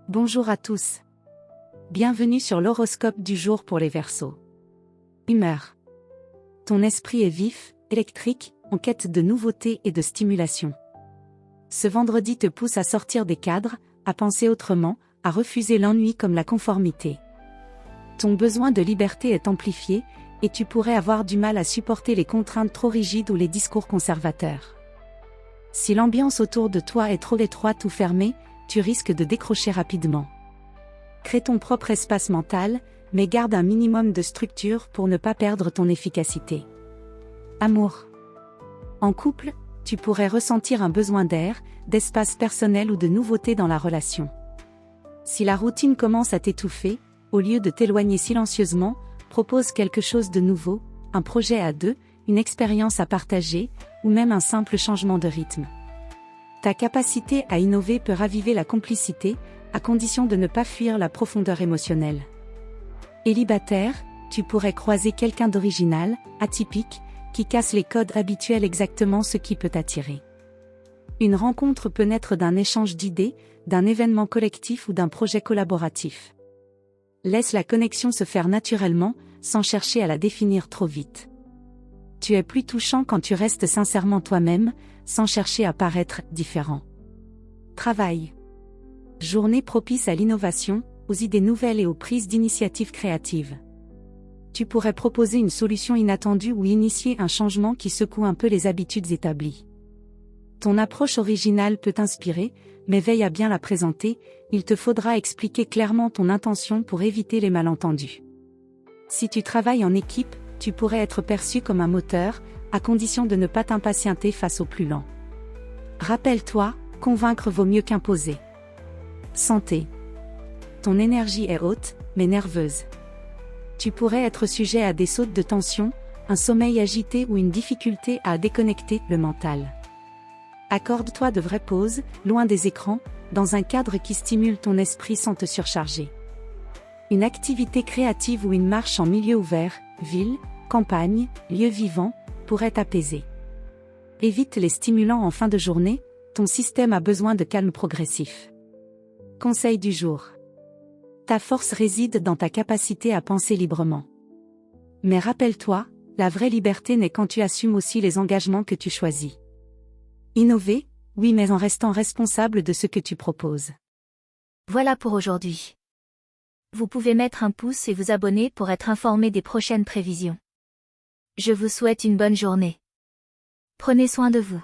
Bonjour à tous. Bienvenue sur l'horoscope du jour pour les Verseaux. Humeur. Ton esprit est vif, électrique, en quête de nouveautés et de stimulation. Ce vendredi te pousse à sortir des cadres, à penser autrement, à refuser l'ennui comme la conformité. Ton besoin de liberté est amplifié, et tu pourrais avoir du mal à supporter les contraintes trop rigides ou les discours conservateurs. Si l'ambiance autour de toi est trop étroite ou fermée, tu risques de décrocher rapidement. Crée ton propre espace mental, mais garde un minimum de structure pour ne pas perdre ton efficacité. Amour. En couple, tu pourrais ressentir un besoin d'air, d'espace personnel ou de nouveauté dans la relation. Si la routine commence à t'étouffer, au lieu de t'éloigner silencieusement, propose quelque chose de nouveau, un projet à deux, une expérience à partager, ou même un simple changement de rythme. Ta capacité à innover peut raviver la complicité, à condition de ne pas fuir la profondeur émotionnelle. Célibataire, tu pourrais croiser quelqu'un d'original, atypique, qui casse les codes habituels, exactement ce qui peut t'attirer. Une rencontre peut naître d'un échange d'idées, d'un événement collectif ou d'un projet collaboratif. Laisse la connexion se faire naturellement, sans chercher à la définir trop vite. Tu es plus touchant quand tu restes sincèrement toi-même, sans chercher à paraître différent. Travail. Journée propice à l'innovation, aux idées nouvelles et aux prises d'initiatives créatives. Tu pourrais proposer une solution inattendue ou initier un changement qui secoue un peu les habitudes établies. Ton approche originale peut t'inspirer, mais veille à bien la présenter, il te faudra expliquer clairement ton intention pour éviter les malentendus. Si tu travailles en équipe, tu pourrais être perçu comme un moteur, à condition de ne pas t'impatienter face au plus lent. Rappelle-toi, convaincre vaut mieux qu'imposer. Santé. Ton énergie est haute, mais nerveuse. Tu pourrais être sujet à des sautes de tension, un sommeil agité ou une difficulté à déconnecter le mental. Accorde-toi de vraies pauses, loin des écrans, dans un cadre qui stimule ton esprit sans te surcharger. Une activité créative ou une marche en milieu ouvert, ville, campagne, lieu vivant, pourrait t'apaiser. Évite les stimulants en fin de journée, ton système a besoin de calme progressif. Conseil du jour. Ta force réside dans ta capacité à penser librement. Mais rappelle-toi, la vraie liberté naît quand tu assumes aussi les engagements que tu choisis. Innover, oui, mais en restant responsable de ce que tu proposes. Voilà pour aujourd'hui. Vous pouvez mettre un pouce et vous abonner pour être informé des prochaines prévisions. Je vous souhaite une bonne journée. Prenez soin de vous.